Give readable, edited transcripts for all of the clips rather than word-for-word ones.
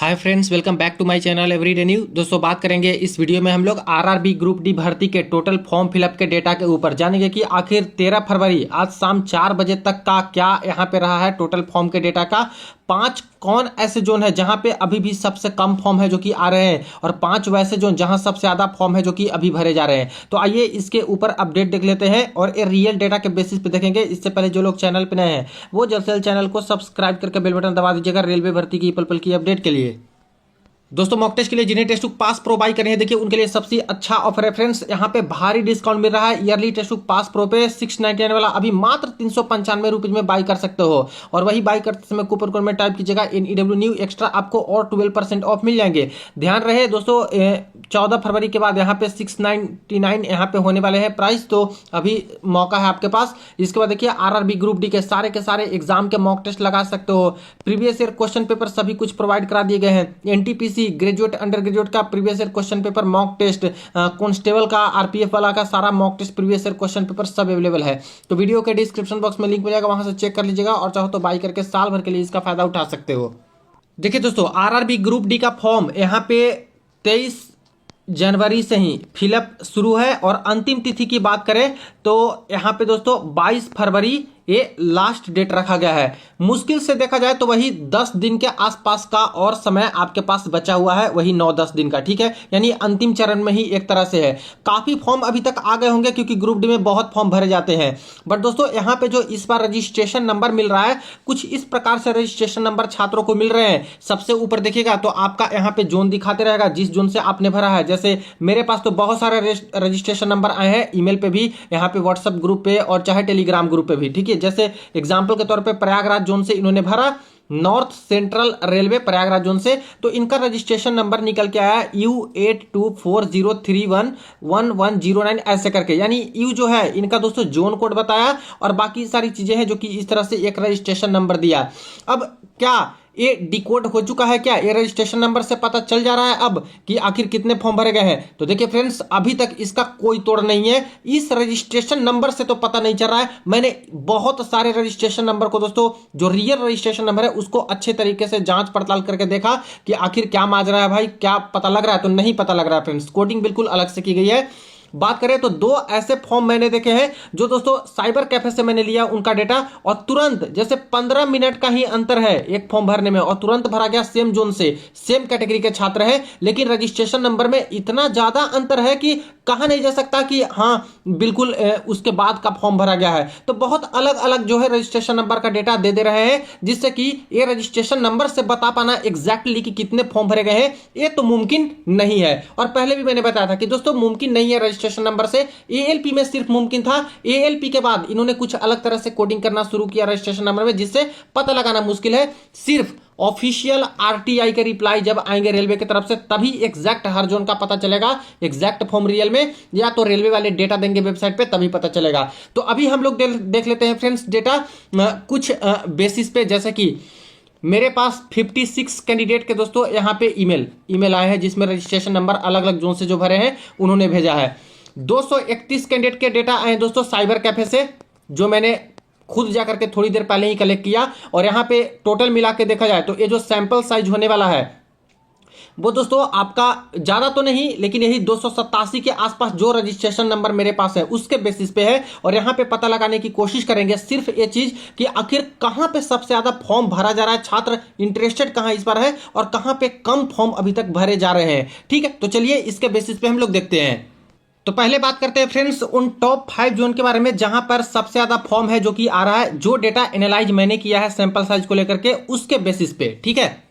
Hi friends, welcome back to my channel everyday new. दोस्तों, बात करेंगे इस वीडियो में हम लोग आरआरबी ग्रुप डी भर्ती के टोटल फॉर्म फिलअप के डेटा के ऊपर। जानेंगे कि आखिर 13 फरवरी आज शाम 4 बजे तक का क्या यहाँ पे रहा है टोटल फॉर्म के डेटा का। 5 कौन ऐसे जोन है जहां पे अभी भी सबसे कम फॉर्म है जो कि आ रहे हैं, और 5 वैसे जोन जहां सबसे ज्यादा फॉर्म है जो कि अभी भरे जा रहे हैं। तो आइए इसके ऊपर अपडेट देख लेते हैं और ये रियल डेटा के बेसिस पे देखेंगे। इससे पहले जो लोग चैनल पे नए हैं वो जल्द से जल्द चैनल को सब्सक्राइब करके बेल बटन दबा दीजिएगा रेलवे भर्ती की पल पल की अपडेट के लिए। दोस्तों, मॉक टेस्ट के लिए जिन्हें Testbook pass pro buy करनी है, देखिए उनके लिए सबसे अच्छा ऑफर है फ्रेंड्स। यहाँ पे भारी डिस्काउंट मिल रहा है। Yearly test book pass pro पे 699 वाला अभी मात्र 395 रुपये में बाई कर सकते हो। और वही बाई करते समय कूपन कोड में टाइप कीजिएगा NEW न्यू एक्स्ट्रा, आपको और 12% ऑफ मिल जाएंगे। ध्यान रहे दोस्तों, 14 फरवरी के बाद यहाँ पे 699 यहाँ पे होने वाले हैं प्राइस, तो अभी मौका है आपके पास। इसके बाद देखिए आरआरबी ग्रुप डी के सारे एग्जाम के मॉक टेस्ट लगा सकते हो। प्रीवियस ईयर क्वेश्चन पेपर सभी कुछ प्रोवाइड करा दिए गए हैं। NTPC ग्रेजुएट अंडर ग्रेजुएट का previous year question paper mock test, constable का RPF वाला का सारा mock test previous year question paper सब अवेलेबल है। तो वीडियो के डिस्क्रिप्शन बॉक्स में लिंक मिल जाएगा, वहां से चेक कर लीजिएगा और चाहो तो बाई करके साल भर के लिए इसका फायदा उठा सकते हो। देखिए दोस्तों, आरआरबी ग्रुप डी का फॉर्म यहाँ पे 23 जनवरी से ही फिलअप शुरू है और अंतिम तिथि की बात करें तो यहाँ पे दोस्तों 22 फरवरी ये लास्ट डेट रखा गया है। मुश्किल से देखा जाए तो वही 10 दिन के आसपास का और समय आपके पास बचा हुआ है, वही 9-10 दिन का, ठीक है। यानी अंतिम चरण में ही एक तरह से है। काफी फॉर्म अभी तक आ गए होंगे क्योंकि ग्रुप डी में बहुत फॉर्म भरे जाते हैं। बट दोस्तों, यहाँ पे जो इस बार रजिस्ट्रेशन नंबर मिल रहा है, कुछ इस प्रकार से रजिस्ट्रेशन नंबर छात्रों को मिल रहे हैं। सबसे ऊपर देखिएगा तो आपका यहाँ पे जोन दिखाते रहेगा जिस जोन से आपने भरा है। जैसे मेरे पास तो बहुत सारे रजिस्ट्रेशन नंबर आए हैं, ईमेल पे भी, यहाँ पे व्हाट्सएप ग्रुप पे और चाहे टेलीग्राम ग्रुप पे भी, ठीक है। जैसे एग्जाम्पल के तौर पे प्रयागराज जोन से इन्होंने भरा, north central railway Prayagraj zone से, तो इनका रजिस्ट्रेशन नंबर निकल के आया U8240311109 ऐसे करके। यानी यू जो है इनका दोस्तों जोन कोड बताया और बाकी सारी चीजें हैं जो कि इस तरह से एक रजिस्ट्रेशन नंबर दिया। अब क्या ये डिकोड हो चुका है? क्या ये रजिस्ट्रेशन नंबर से पता चल जा रहा है अब कि आखिर कितने फॉर्म भरे गए हैं? तो देखिए फ्रेंड्स, अभी तक इसका कोई तोड़ नहीं है। इस रजिस्ट्रेशन नंबर से तो पता नहीं चल रहा है। मैंने बहुत सारे रजिस्ट्रेशन नंबर को दोस्तों, जो रियल रजिस्ट्रेशन नंबर है उसको अच्छे तरीके से जांच पड़ताल करके देखा कि आखिर क्या माजरा है भाई, क्या पता लग रहा है? तो नहीं पता लग रहा है फ्रेंड्स। कोडिंग बिल्कुल अलग से की गई है। बात करें तो 2 ऐसे फॉर्म मैंने देखे हैं जो दोस्तों साइबर कैफे से मैंने लिया उनका डेटा, और तुरंत जैसे 15 मिनट का ही अंतर है एक फॉर्म भरने में, और तुरंत भरा गया सेम जोन से, सेम कैटेगरी के छात्र हैं, लेकिन रजिस्ट्रेशन नंबर में इतना ज्यादा अंतर है कि कहा नहीं जा सकता कि हाँ बिल्कुल उसके बाद का फॉर्म भरा गया है। तो बहुत अलग अलग जो है रजिस्ट्रेशन नंबर का डेटा दे दे रहे हैं, जिससे कि ये रजिस्ट्रेशन नंबर से बता पाना एग्जैक्टली कि कितने फॉर्म भरे गए हैं ये तो मुमकिन नहीं है। और पहले भी मैंने बताया था कि दोस्तों मुमकिन नहीं है रजिस्ट्रेशन नंबर से। ALP में सिर्फ मुमकिन था। ALP के बाद इन्होंने कुछ अलग तरह से कोडिंग करना शुरू किया रजिस्ट्रेशन नंबर में, जिससे पता लगाना मुश्किल है। सिर्फ ऑफिशियल RTI के रिप्लाई जब आएंगे रेलवे की तरफ से तभी एग्जैक्ट हर जोन का पता चलेगा, एग्जैक्ट फॉर्म रियल में, या तो रेलवे वाले डेटा देंगे वेबसाइट पे तभी पता चलेगा। तो अभी हम लोग देख लेते हैं फ्रेंड्स डेटा कुछ बेसिस पे। जैसे कि मेरे पास 56 कैंडिडेट के दोस्तों यहाँ पे ईमेल आए हैं जिसमें रजिस्ट्रेशन नंबर अलग अलग जोन से जो भरे हैं उन्होंने भेजा है। 231 कैंडिडेट के डेटा आए दोस्तों साइबर कैफे से, जो मैंने खुद जाकर के थोड़ी देर पहले ही कलेक्ट किया। और यहाँ पे टोटल मिला के देखा जाए तो ये जो सैंपल साइज होने वाला है वो दोस्तों आपका ज्यादा तो नहीं, लेकिन यही 287 के आसपास जो रजिस्ट्रेशन नंबर मेरे पास है उसके बेसिस पे है। और यहाँ पे पता लगाने की कोशिश करेंगे सिर्फ ये चीज कि आखिर कहां पे सबसे ज्यादा फॉर्म भरा जा रहा है, छात्र इंटरेस्टेड कहां इस बार है, और कहां पे कम फॉर्म अभी तक भरे जा रहे हैं, ठीक है। तो चलिए इसके बेसिस पे हम लोग देखते हैं। तो पहले बात करते हैं फ्रेंड्स उन टॉप 5 जोन के बारे में जहां पर सबसे ज्यादा फॉर्म है जो कि आ रहा है, जो डेटा एनालाइज मैंने किया है सैंपल साइज को लेकर के उसके बेसिस पे, ठीक है।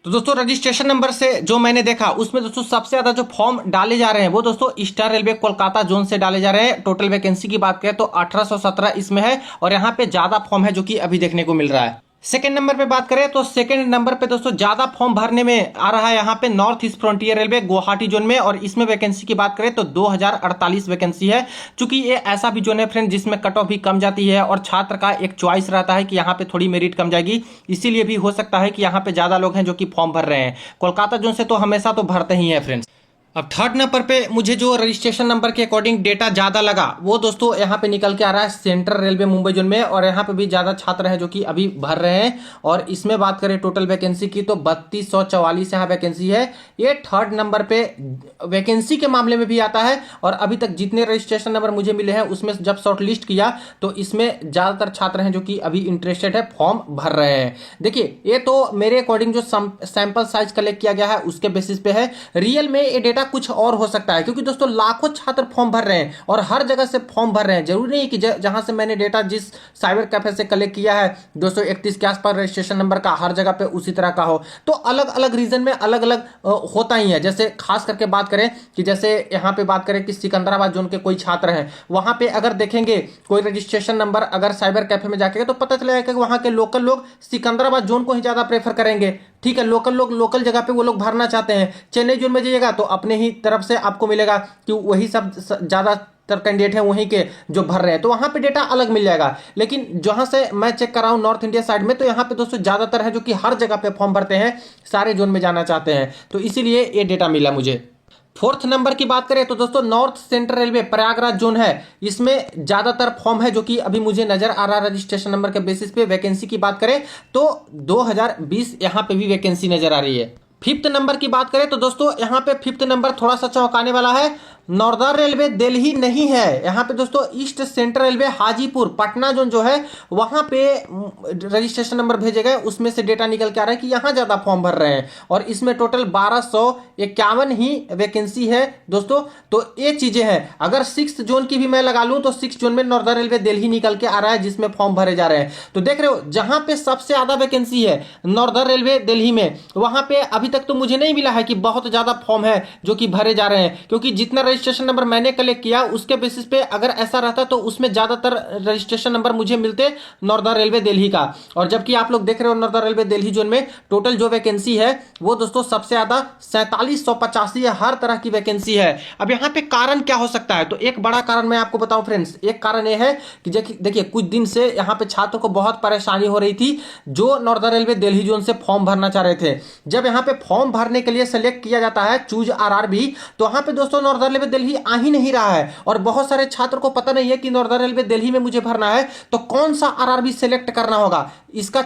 तो दोस्तों रजिस्ट्रेशन नंबर से जो मैंने देखा उसमें दोस्तों सबसे ज्यादा जो फॉर्म डाले जा रहे हैं वो दोस्तों ईस्टर्न रेलवे कोलकाता जोन से डाले जा रहे हैं। टोटल वैकेंसी की बात करें तो 1817 इसमें है, और यहाँ पे ज्यादा फॉर्म है जो कि अभी देखने को मिल रहा है। सेकंड नंबर पे बात करें तो सेकंड नंबर पे दोस्तों ज्यादा फॉर्म भरने में आ रहा है यहाँ पे north east frontier railway Guwahati zone में, और इसमें वैकेंसी की बात करें तो 2048 वैकेंसी है। चूंकि ये ऐसा भी जोन है फ्रेंड जिसमें कट ऑफ भी कम जाती है और छात्र का एक चॉइस रहता है कि यहाँ पे थोड़ी मेरिट कम जाएगी, इसीलिए भी हो सकता है कि यहाँ पे ज्यादा लोग हैं जो कि फॉर्म भर रहे हैं। कोलकाता जोन से तो हमेशा तो भरते ही है फ्रेंड्स। अब थर्ड नंबर पे मुझे जो रजिस्ट्रेशन नंबर के अकॉर्डिंग डेटा ज़्यादा लगा वो दोस्तों यहाँ पे निकल के आ रहा है सेंट्रल रेलवे मुंबई जोन में, और यहाँ पे भी ज़्यादा छात्र हैं जो कि अभी भर रहे हैं। और इसमें बात करें टोटल वैकेंसी की तो 3244 यहाँ वैकेंसी है। ये थर्ड नंबर पे वैकेंसी के मामले में भी आता है। और अभी तक जितने रजिस्ट्रेशन नंबर मुझे मिले हैं उसमें जब शॉर्टलिस्ट किया तो इसमें ज़्यादातर छात्र हैं जो कि अभी इंटरेस्टेड है, फॉर्म भर रहे हैं। देखिए ये तो मेरे अकॉर्डिंग जो सैंपल साइज कलेक्ट किया गया है उसके बेसिस पे है। रियल में ये डेटा कुछ और हो सकता है, क्योंकि दोस्तों लाखों छात्र फॉर्म भर रहे हैं और हर जगह से फॉर्म भर रहे हैं। जरूरी नहीं कि जहां से मैंने डेटा जिस साइबर कैफे से कलेक्ट किया है 231 के आसपास रजिस्ट्रेशन नंबर का हर जगह पे उसी तरह का हो, तो अलग अलग रीजन में अलग अलग होता ही है। जैसे खास करके बात करें कि जैसे यहाँ पे बात करें कि सिकंदराबाद जोन के कोई छात्र हैं, वहां पे अगर देखेंगे कोई रजिस्ट्रेशन नंबर अगर साइबर कैफे में जाके तो पता चलेगा कि वहां के लोकल लोग सिकंदराबाद जोन को ही ज्यादा प्रेफर करेंगे। ठीक है, लोकल लोग लोकल जगह पे वो लोग भरना चाहते हैं। चेन्नई जोन में जाइएगा तो अपने ही तरफ से आपको मिलेगा कि वही सब ज्यादातर कैंडिडेट हैं वहीं के जो भर रहे हैं, तो वहां पे डेटा अलग मिल जाएगा। लेकिन जहां से मैं चेक कर रहा हूं नॉर्थ इंडिया साइड में, तो यहाँ पे दोस्तों ज्यादातर है जो कि हर जगह पे फॉर्म भरते हैं, सारे जोन में जाना चाहते हैं, तो इसीलिए ये डेटा मिला मुझे। फोर्थ नंबर की बात करें तो दोस्तों north central railway Prayagraj zone है, इसमें ज्यादातर फॉर्म है जो कि अभी मुझे नजर आ रहा है रजिस्ट्रेशन नंबर के बेसिस पे। वैकेंसी की बात करें तो 2020 यहां पे भी वैकेंसी नजर आ रही है। फिफ्थ नंबर की बात करें तो दोस्तों यहाँ पे फिफ्थ नंबर थोड़ा सा चौंकाने वाला है। नॉर्दर्न रेलवे दिल्ली नहीं है, यहाँ पे दोस्तों east central railway Hajipur Patna zone जो है वहां पे रजिस्ट्रेशन नंबर भेजे गए, उसमें से डेटा निकल के आ रहा है कि यहाँ ज्यादा फॉर्म भर रहे हैं और इसमें टोटल 1251 ही वैकेंसी है दोस्तों। तो ये चीजें हैं। अगर सिक्स जोन की भी मैं लगा लूं तो सिक्स जोन में नॉर्दर्न रेलवे दिल्ली निकल के आ रहा है जिसमें फॉर्म भरे जा रहे हैं। तो देख रहे हो जहां पे सबसे ज्यादा वैकेंसी है नॉर्दर्न रेलवे दिल्ली में, वहां पे अभी तक तो मुझे नहीं मिला है कि बहुत ज्यादा फॉर्म है जो कि भरे जा रहे हैं, क्योंकि जितना रजिस्ट्रेशन नंबर मैंने कलेक्ट किया उसके बेसिस पे अगर ऐसा रहता तो उसमें ज्यादातर रजिस्ट्रेशन नंबर मुझे मिलते नॉर्दर्न रेलवे दिल्ली का। और जबकि आप लोग देख रहे हो नॉर्दर्न रेलवे दिल्ली जोन में टोटल जो वैकेंसी है वो दोस्तों सबसे ज्यादा 4785 हर तरह की वैकेंसी है। अब यहाँ पे कारण क्या हो सकता है, तो एक बड़ा कारण मैं आपको बताऊं फ्रेंड्स, एक कारण यह है कि देखिए कुछ दिन से यहाँ पे छात्रों को बहुत परेशानी हो रही थी जो नॉर्दर्न रेलवे दिल्ली जोन से फॉर्म भरना चाह रहे थे। जब यहाँ पे फॉर्म भरने के लिए सेलेक्ट किया जाता है चूज आरआरबी, तो वहां पे दोस्तों नॉर्दर्न रेलवे दिल्ली आ ही नहीं रहा है और बहुत सारे छात्र को पता नहीं है कि नॉर्दर्न रेलवे दिल्ली में मुझे भरना है तो कौन सा आरआरबी सेलेक्ट करना होगा। इसका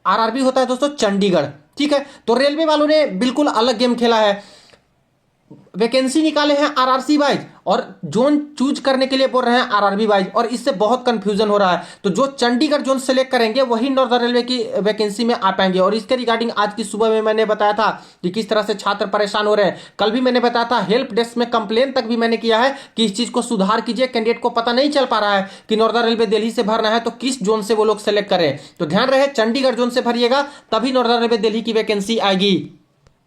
आरआरबी होता है दोस्तों चंडीगढ़। ठीक है, तो रेलवे वालों ने बिल्कुल अलग गेम खेला है, वैकेंसी निकाले हैं आरआरसी वाइज और जोन चूज करने के लिए बोल रहे हैं आरआरबी वाइज, और इससे बहुत कंफ्यूजन हो रहा है। तो जो चंडीगढ़ जोन सेलेक्ट करेंगे वही नॉर्दर्न रेलवे की वैकेंसी में आ पाएंगे। और इसके रिगार्डिंग आज की सुबह में मैंने बताया था कि किस तरह से छात्र परेशान हो रहे हैं। कल भी मैंने बताया था, हेल्प डेस्क में कंप्लेन तक भी मैंने किया है कि इस चीज को सुधार कीजिए, कैंडिडेट को पता नहीं चल पा रहा है कि नॉर्दर्न रेलवे दिल्ली से भरना है तो किस जोन से वो लोग सेलेक्ट करें। तो ध्यान रहे चंडीगढ़ जोन से भरिएगा तभी नॉर्दर्न रेलवे दिल्ली की वैकेंसी आएगी।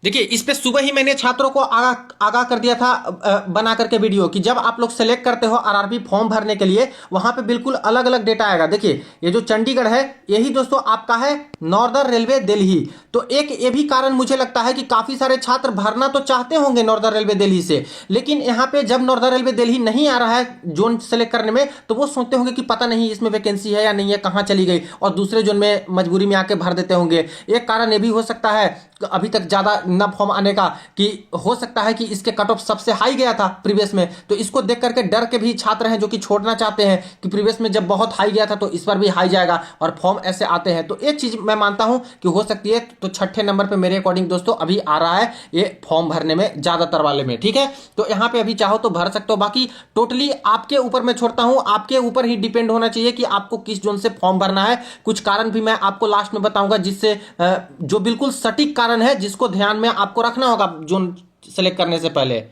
देखिए इस पे सुबह ही मैंने छात्रों को आगाह कर दिया था बना करके वीडियो कि जब आप लोग सेलेक्ट करते हो आरआरबी फॉर्म भरने के लिए वहां पे बिल्कुल अलग अलग डेटा आएगा। देखिए ये जो चंडीगढ़ है यही दोस्तों आपका है नॉर्दर्न रेलवे दिल्ली। तो एक ये भी कारण मुझे लगता है कि काफी सारे छात्र भरना तो चाहते होंगे नॉर्दर्न रेलवे दिल्ली से, लेकिन यहाँ पे जब नॉर्दर्न रेलवे दिल्ली नहीं आ रहा है जोन सेलेक्ट करने में तो वो सोचते होंगे कि पता नहीं इसमें वैकेंसी है या नहीं है, कहाँ चली गई, और दूसरे जोन में मजबूरी में आके भर देते होंगे। एक कारण ये भी हो सकता है अभी तक ज्यादा न फॉर्म आने का कि हो सकता है कि इसके कट ऑफ सबसे हाई गया था प्रीवियस में, तो इसको देख करके डर के भी छात्र हैं जो कि छोड़ना चाहते हैं कि प्रीवियस में जब बहुत हाई गया था तो इस बार भी हाई जाएगा और फॉर्म ऐसे आते हैं। तो एक चीज मैं मानता हूं कि हो सकती है। तो छठे नंबर पे मेरे अकॉर्डिंग दोस्तों अभी आ रहा है ये फॉर्म भरने में ज्यादातर वाले में। ठीक है, तो यहाँ पे अभी चाहो तो भर सकते हो, बाकी टोटली आपके ऊपर मैं छोड़ता हूं, आपके ऊपर ही डिपेंड होना चाहिए कि आपको किस जोन से फॉर्म भरना है। कुछ कारण भी मैं आपको लास्ट में बताऊंगा जिससे जो बिल्कुल सटीक कारण है जिसको ध्यान में आपको रखना होगा जोन सेलेक्ट करने से पहले।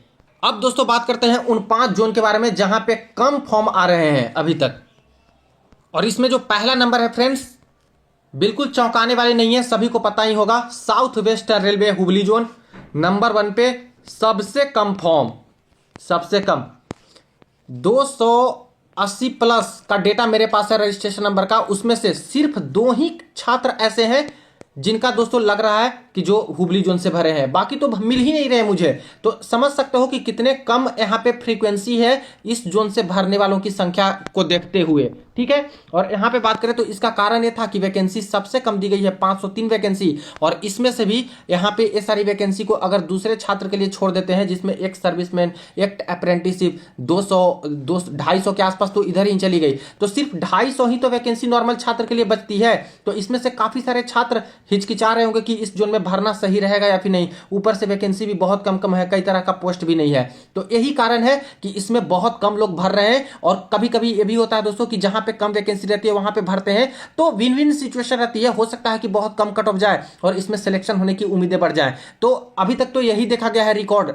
अब दोस्तों बात करते हैं उन 5 जोन के बारे में जहां पे कम फॉर्म आ रहे हैं अभी तक। और इसमें जो पहला नंबर है फ्रेंड्स बिल्कुल चौंकाने वाले नहीं है, सभी को पता ही होगा, south western railway Hubli zone number 1 पे सबसे कम फॉर्म, सबसे कम 280 प्लस का डेटा मेरे पास है रजिस्ट्रेशन नंबर का। उसमें से सिर्फ 2 ही छात्र ऐसे हैं जिनका दोस्तों लग रहा है कि जो हुबली जोन से भरे हैं, बाकी तो मिल ही नहीं रहे मुझे। तो समझ सकते हो कि कितने कम यहाँ पे फ्रीक्वेंसी है इस जोन से भरने वालों की संख्या को देखते हुए, ठीक है। और यहाँ पे बात करें तो इसका कारण ये था कि वैकेंसी सबसे कम दी गई है 503 वैकेंसी, और इसमें से भी यहाँ पे ये सारी वैकेंसी को अगर दूसरे छात्र के लिए छोड़ देते हैं, जिसमें एक सर्विसमैन, एक अप्रेंटिसशिप, 200-250 के आसपास तो इधर ही चली गई, तो सिर्फ 250 ही तो वैकेंसी नॉर्मल छात्र के लिए बचती है। तो इसमें से काफी सारे छात्र हिचकिचा रहे होंगे कि इस जोन में भरना सही रहेगा या फिर नहीं। ऊपर से वैकेंसी भी बहुत कम कम है, कई तरह का पोस्ट भी नहीं है, तो यही कारण है कि इसमें बहुत कम लोग भर रहे हैं। और कभी कभी ये भी होता है दोस्तों कि जहां पे कम वैकेंसी रहती है वहां पे भरते हैं, तो विन विन सिचुएशन रहती है। हो सकता है कि बहुत कम कट ऑफ जाए और इसमें सिलेक्शन होने की उम्मीदें बढ़ जाए। तो अभी तक तो यही देखा गया है रिकॉर्ड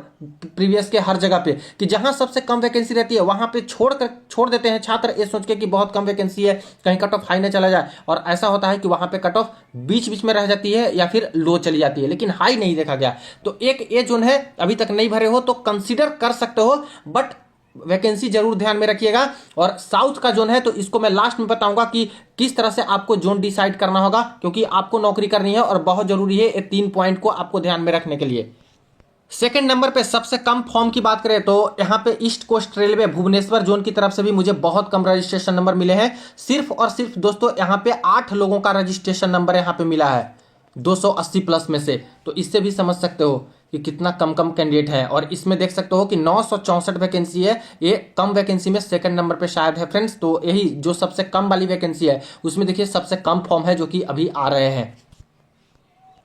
प्रीवियस के हर जगह पे कि जहां सबसे कम वैकेंसी रहती है वहां पे छोड़ देते हैं छात्र, ये सोच के कि बहुत कम वैकेंसी है, कहीं कट ऑफ हाई न चला जाए। और ऐसा होता है कि वहां पे कट ऑफ बीच बीच में रह जाती है या फिर लो चली जाती है, लेकिन हाई नहीं देखा गया। तो एक ये जोन है, अभी तक नहीं भरे हो तो कंसीडर कर सकते हो, बट वैकेंसी जरूर ध्यान में रखिएगा। और साउथ का जोन है तो इसको मैं लास्ट में बताऊंगा कि किस तरह से आपको जोन डिसाइड करना होगा, क्योंकि आपको नौकरी करनी है और बहुत जरूरी है ये 3 पॉइंट को आपको ध्यान में रखने के लिए। सेकंड नंबर पे सबसे कम फॉर्म की बात करें तो यहाँ पे East Coast Railway Bhubaneswar zone की तरफ से भी मुझे बहुत कम रजिस्ट्रेशन नंबर मिले हैं। सिर्फ और सिर्फ दोस्तों यहाँ पे 8 लोगों का रजिस्ट्रेशन नंबर यहाँ पे मिला है 280 प्लस में से। तो इससे भी समझ सकते हो कि कितना कम कम कैंडिडेट है। और इसमें देख सकते हो कि 964 वैकेंसी है, ये कम वैकेंसी में सेकंड नंबर पे शायद है फ्रेंड्स। तो यही जो सबसे कम वाली वैकेंसी है उसमें देखिए सबसे कम फॉर्म है जो कि अभी आ रहे हैं।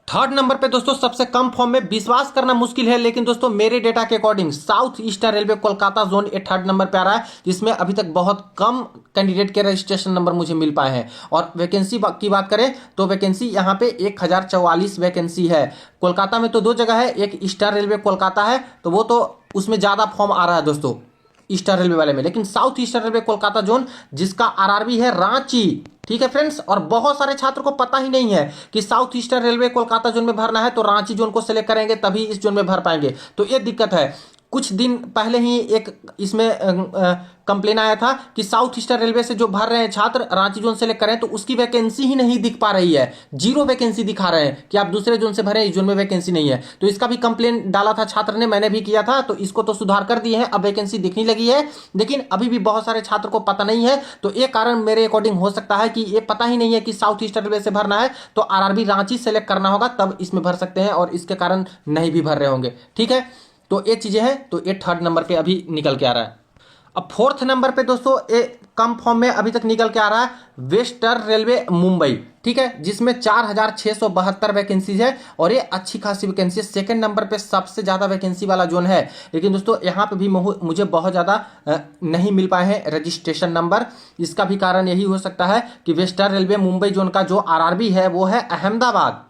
थर्ड नंबर पे दोस्तों सबसे कम फॉर्म में, विश्वास करना मुश्किल है लेकिन दोस्तों मेरे डेटा के according south eastern railway Kolkata zone ये थर्ड नंबर पे आ रहा है, जिसमें अभी तक बहुत कम कैंडिडेट के रजिस्ट्रेशन नंबर मुझे मिल पाए हैं। और वैकेंसी की बात करें तो वैकेंसी यहाँ पे 1044 वैकेंसी है। कोलकाता में तो 2 जगह है, एक ईस्टर्न रेलवे कोलकाता है तो वो तो उसमें ज्यादा फॉर्म आ रहा है दोस्तों ईस्टर्न रेलवे वाले में, लेकिन south eastern railway Kolkata zone जिसका आरआरबी है रांची, ठीक है फ्रेंड्स। और बहुत सारे छात्र को पता ही नहीं है कि south eastern railway Kolkata zone में भरना है तो रांची जोन को सिलेक्ट करेंगे तभी इस जोन में भर पाएंगे। तो ये दिक्कत है। कुछ दिन पहले ही एक इसमें कंप्लेन आया था कि साउथ ईस्टर्न रेलवे से जो भर रहे हैं छात्र रांची जोन सेलेक्ट करें तो उसकी वैकेंसी ही नहीं दिख पा रही है, 0 वैकेंसी दिखा रहे हैं कि आप दूसरे जोन से भरें, इस जोन में वैकेंसी नहीं है। तो इसका भी कंप्लेन डाला था छात्र ने, मैंने भी किया था, तो इसको तो सुधार कर दिए हैं, अब वैकेंसी दिखने लगी है। लेकिन अभी भी बहुत सारे छात्र को पता नहीं है। तो ये कारण मेरे अकॉर्डिंग हो सकता है कि ये पता ही नहीं है कि साउथ ईस्टर्न रेलवे से भरना है तो आरआरबी रांची सेलेक्ट करना होगा, तब इसमें भर सकते हैं, और इसके कारण नहीं भी भर रहे होंगे, ठीक है। तो ये चीजें हैं, तो ये थर्ड नंबर पे अभी निकल के आ रहा है। अब फोर्थ नंबर पे दोस्तों ये कम फॉर्म में अभी तक निकल के आ रहा है वेस्टर्न रेलवे मुंबई, ठीक है, जिसमें 4672 वैकेंसीज है और ये अच्छी खासी वैकेंसी है। सेकंड नंबर पे सबसे ज्यादा वैकेंसी वाला जोन है, लेकिन दोस्तों यहाँ पे भी मुझे बहुत ज्यादा नहीं मिल पाए हैं रजिस्ट्रेशन नंबर। इसका भी कारण यही हो सकता है कि वेस्टर्न रेलवे मुंबई जोन का जो आरआरबी है वो है अहमदाबाद।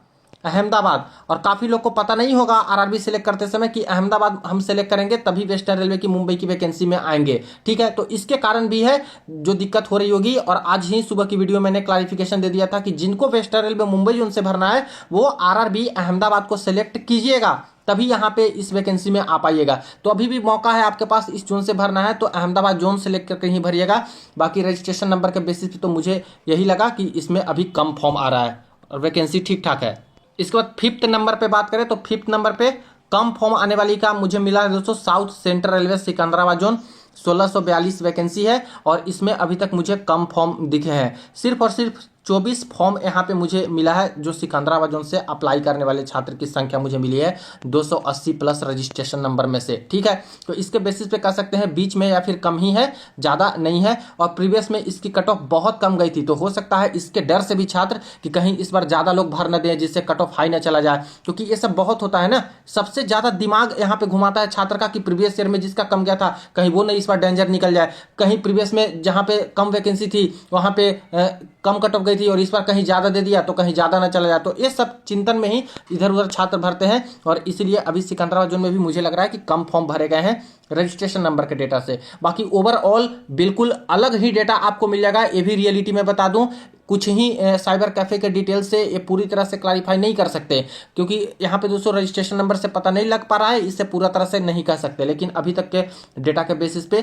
और काफी लोग को पता नहीं होगा आरआरबी सिलेक्ट करते समय कि अहमदाबाद हम सिलेक्ट करेंगे तभी वेस्टर्न रेलवे की मुंबई की वैकेंसी में आएंगे, ठीक है। तो इसके कारण भी है जो दिक्कत हो रही होगी। और आज ही सुबह की वीडियो मैंने क्लैरिफिकेशन दे दिया था कि जिनको वेस्टर्न रेलवे मुंबई जोन से भरना है वो आरआरबी अहमदाबाद को सिलेक्ट कीजिएगा, तभी यहाँ पे इस वैकेंसी में आ पाइएगा। तो अभी भी मौका है आपके पास, इस जोन से भरना है तो अहमदाबाद जोन सेलेक्ट करके ही भरिएगा। बाकी रजिस्ट्रेशन नंबर के बेसिस पे तो मुझे यही लगा कि इसमें अभी कम फॉर्म आ रहा है और वैकेंसी ठीक ठाक है। इसके बाद फिफ्थ नंबर पे बात करें तो फिफ्थ नंबर पे कम फॉर्म आने वाली का मुझे मिला है दोस्तों south central railway Secunderabad zone, 1642 vacancy है और इसमें अभी तक मुझे कम फॉर्म दिखे हैं। सिर्फ और सिर्फ 24 फॉर्म यहाँ पे मुझे मिला है, जो सिकंदराबाद जोन से अप्लाई करने वाले छात्र की संख्या मुझे मिली है 280 प्लस रजिस्ट्रेशन नंबर में से, ठीक है। तो इसके बेसिस पे कह सकते हैं बीच में या फिर कम ही है, ज़्यादा नहीं है। और प्रीवियस में इसकी कट ऑफ बहुत कम गई थी, तो हो सकता है इसके डर से भी छात्र कि कहीं इस बार ज़्यादा लोग भर न दें जिससे कट ऑफ हाई न चला जाए, क्योंकि ये सब बहुत होता है ना। सबसे ज़्यादा दिमाग यहाँ पे घुमाता है छात्र का कि प्रीवियस ईयर में जिसका कम गया था कहीं वो नहीं इस बार डेंजर निकल जाए, कहीं प्रीवियस में जहाँ पे कम वैकेंसी थी वहाँ पे कम कट ऑफ गई थी और इस बार कहीं ज़्यादा दे दिया तो कहीं ज़्यादा ना चला जाए। तो ये सब चिंतन में ही इधर उधर छात्र भरते हैं और इसीलिए अभी सिकंदराबाद जोन में भी मुझे लग रहा है कि कम फॉर्म भरे गए हैं रजिस्ट्रेशन नंबर के डेटा से। बाकी ओवरऑल बिल्कुल अलग ही डेटा आपको मिल जाएगा, ये भी रियलिटी में बता दूं। कुछ ही साइबर कैफे के डिटेल से ये पूरी तरह से क्लैरिफाई नहीं कर सकते, क्योंकि यहाँ पे दोस्तों रजिस्ट्रेशन नंबर से पता नहीं लग पा रहा है, इससे पूरा तरह से नहीं कह सकते। लेकिन अभी तक के डेटा के बेसिस पे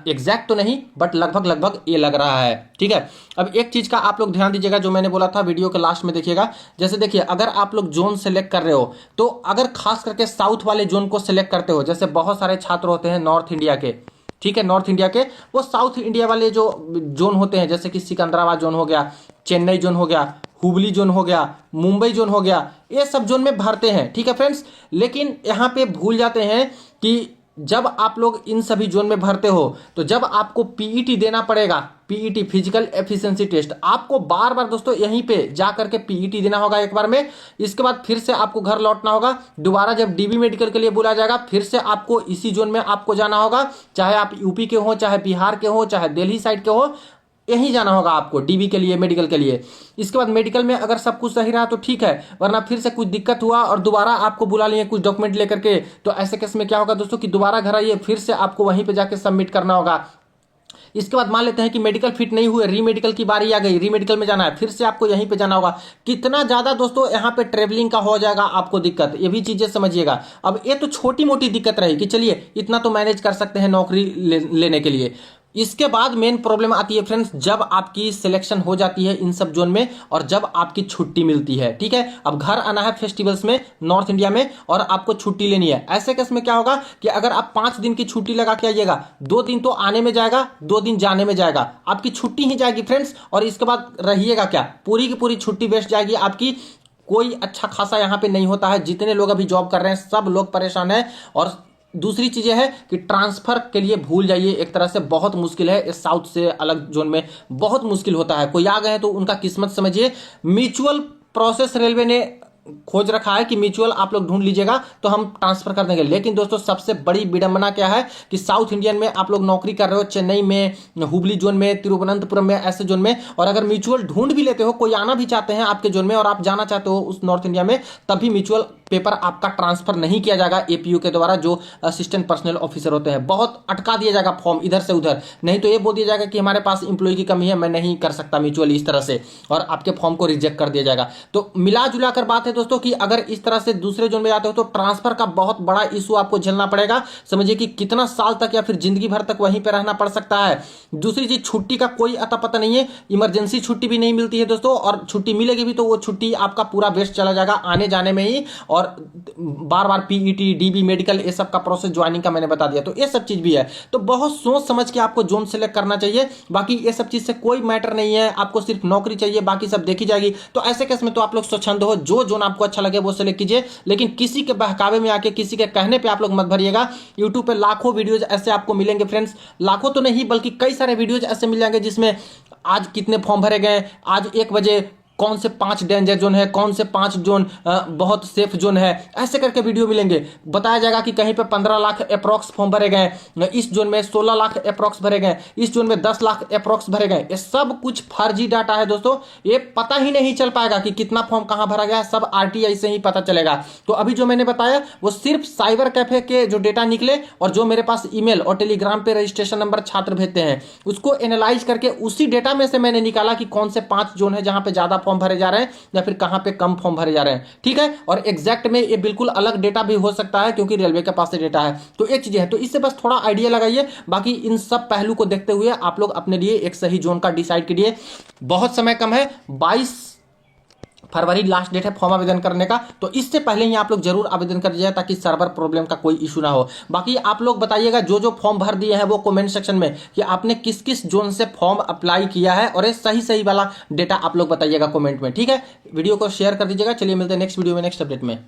एग्जैक्ट तो नहीं, बट लगभग लगभग ये लग रहा है। ठीक है, अब एक चीज का आप लोग ध्यान दीजिएगा, जो मैंने बोला था वीडियो के लास्ट में देखिएगा। जैसे देखिए, अगर आप लोग जोन सेलेक्ट कर रहे हो, तो अगर खास करके साउथ वाले जोन को सिलेक्ट करते हो, जैसे बहुत सारे छात्र होते हैं नॉर्थ इंडिया के, ठीक है, नॉर्थ इंडिया के, वो साउथ इंडिया वाले जो जोन होते हैं, जैसे कि सिकंदराबाद जोन हो गया, चेन्नई जोन हो गया, हुबली जोन हो गया, मुंबई जोन हो गया, ये सब जोन में भरते हैं। ठीक है फ्रेंड्स, लेकिन यहाँ पे भूल जाते हैं कि जब आप लोग इन सभी जोन में भरते हो, तो जब आपको पीईटी देना पड़ेगा, पीईटी फिजिकल एफिशिएंसी टेस्ट, आपको बार बार दोस्तों यहीं पे जा करके पीईटी देना होगा एक बार में। इसके बाद फिर से आपको घर लौटना होगा, दोबारा जब डीबी मेडिकल के लिए बुलाया जाएगा, फिर से आपको इसी जोन में आपको जाना होगा, चाहे आप यूपी के हो, चाहे बिहार के हो, चाहे दिल्ली साइड के हो, यहीं जाना होगा आपको डीबी के लिए, मेडिकल के लिए। इसके बाद मेडिकल में अगर सब कुछ सही रहा तो ठीक है, वरना फिर से कुछ दिक्कत हुआ और दोबारा आपको बुला लिए कुछ डॉक्यूमेंट लेकर के, तो ऐसे केस में क्या होगा दोस्तों कि दोबारा घर आइए, फिर से आपको वहीं पे जाके सबमिट करना होगा। इसके बाद मान लेते हैं कि मेडिकल फिट नहीं हुए, रीमेडिकल की बारी आ गई, रीमेडिकल में जाना है, फिर से आपको यहीं पे जाना होगा। कितना ज्यादा दोस्तों यहाँ पे ट्रेवलिंग का हो जाएगा आपको दिक्कत, ये भी चीजें समझिएगा। अब ये तो छोटी मोटी दिक्कत रही कि चलिए इतना तो मैनेज कर सकते हैं नौकरी लेने के लिए। इसके बाद मेन प्रॉब्लम आती है फ्रेंड्स, जब आपकी सिलेक्शन हो जाती है इन सब जोन में और जब आपकी छुट्टी मिलती है। ठीक है, अब घर आना है फेस्टिवल्स में नॉर्थ इंडिया में और आपको छुट्टी लेनी है। ऐसे केस में क्या होगा कि अगर आप 5 दिन की छुट्टी लगा के आइएगा, 2 दिन तो आने में जाएगा, 2 दिन जाने में जाएगा, आपकी छुट्टी ही जाएगी फ्रेंड्स। और इसके बाद रहिएगा क्या, पूरी की पूरी छुट्टी वेस्ट जाएगी आपकी। कोई अच्छा खासा यहाँ पे नहीं होता है, जितने लोग अभी जॉब कर रहे हैं सब लोग परेशान है। और दूसरी चीजें है कि ट्रांसफर के लिए भूल जाइए, एक तरह से बहुत मुश्किल है, इस साउथ से अलग जोन में बहुत मुश्किल होता है। कोई आ गए तो उनका किस्मत समझिए। म्यूचुअल प्रोसेस रेलवे ने खोज रखा है कि म्यूचुअल आप लोग ढूंढ लीजिएगा तो हम ट्रांसफर कर देंगे। लेकिन दोस्तों सबसे बड़ी विडंबना क्या है कि साउथ इंडियन में आप लोग नौकरी कर रहे हो, चेन्नई में, हुबली जोन में, तिरुवनंतपुरम में, ऐसे जोन में, और अगर म्यूचुअल ढूंढ भी लेते हो, कोई आना भी चाहते हैं आपके जोन में और आप जाना चाहते हो उस नॉर्थ इंडिया में, तब भी म्यूचुअल पेपर आपका ट्रांसफर नहीं किया जाएगा एपीयू के द्वारा, जो असिस्टेंट पर्सनल ऑफिसर होते हैं। बहुत अटका दिया जाएगा फॉर्म इधर से उधर, नहीं तो ये बोल दिया जाएगा कि हमारे पास इंप्लॉय की कमी है, मैं नहीं कर सकता म्यूचुअल इस तरह से, और आपके फॉर्म को रिजेक्ट कर दिया जाएगा। तो मिला जुला कर बात है दोस्तों कि अगर इस तरह से दूसरे जोन में जाते हो तो ट्रांसफर का बहुत बड़ा इशू आपको झेलना पड़ेगा। समझिए कि कितना साल तक या फिर जिंदगी भर तक वहीं पे रहना पड़ सकता है। दूसरी चीज, छुट्टी का कोई अता पता नहीं है, इमरजेंसी छुट्टी भी नहीं मिलती है दोस्तों, और छुट्टी मिलेगी भी तो वो छुट्टी आपका पूरा वेस्ट चला जाएगा आने जाने में ही, और बार बार पीईटी, डीबी, मेडिकल, ये सब का प्रोसेस ज्वाइनिंग का मैंने बता दिया। तो ये सब चीज भी है, तो बहुत सोच समझ के आपको जोन सेलेक्ट करना चाहिए। बाकी ये सब चीज से कोई मैटर नहीं है, आपको सिर्फ नौकरी चाहिए, बाकी सब देखी जाएगी। तो ऐसे केस में तो आप लोग स्वच्छंद हो, जो जोन आपको अच्छा लगे वो सेलेक्ट कीजिए, लेकिन किसी के बहकावे में आके, किसी के कहने पे आप लोग मत भरिएगा। यूट्यूब पे लाखों वीडियोज ऐसे आपको मिलेंगे फ्रेंड्स, लाखों तो नहीं बल्कि कई सारे वीडियोज ऐसे मिल जाएंगे जिसमें आज कितने फॉर्म भरे गए, आज 1 बजे कौन से 5 डेंजर जोन है, कौन से 5 जोन बहुत सेफ जोन है, ऐसे करके वीडियो मिलेंगे। बताया जाएगा कि कहीं पे 15 लाख अप्रॉक्स फॉर्म भरे गए, इस जोन में 16 लाख अप्रॉक्स भरे गए, इस जोन में 10 लाख अप्रॉक्स भरे गए। ये सब कुछ फर्जी डाटा है दोस्तों, ये पता ही नहीं चल पाएगा कि कितना फॉर्म कहां भरा गया, सब आरटीआई से ही पता चलेगा। तो अभी जो मैंने बताया वो सिर्फ साइबर कैफे के जो डेटा निकले और जो मेरे पास ईमेल और टेलीग्राम पे रजिस्ट्रेशन नंबर छात्र भेजते हैं, उसको एनालाइज करके उसी डेटा में से मैंने निकाला कि कौन से 5 जोन है जहां पे ज्यादा फॉर्म भरे जा रहे हैं या फिर कहां पे कम फॉर्म भरे जा रहे हैं। ठीक है, और एग्जैक्ट में ये बिल्कुल अलग डेटा भी हो सकता है क्योंकि रेलवे के पास से डेटा है। तो एक चीज है, तो इससे बस थोड़ा आइडिया लगाइए। बाकी इन सब पहलू को देखते हुए आप लोग अपने लिए एक सही जोन का डिसाइड कीजिए। बहुत समय कम है, 22 फरवरी लास्ट डेट है फॉर्म आवेदन करने का, तो इससे पहले ही आप लोग जरूर आवेदन कर दीजिए ताकि सर्वर प्रॉब्लम का कोई इशू ना हो। बाकी आप लोग बताइएगा जो जो फॉर्म भर दिए हैं वो कमेंट सेक्शन में कि आपने किस किस जोन से फॉर्म अप्लाई किया है, और ये सही सही वाला डेटा आप लोग बताइएगा कमेंट में। ठीक है, वीडियो को शेयर कर दीजिएगा। चलिए मिलते हैं नेक्स्ट वीडियो में नेक्स्ट अपडेट में।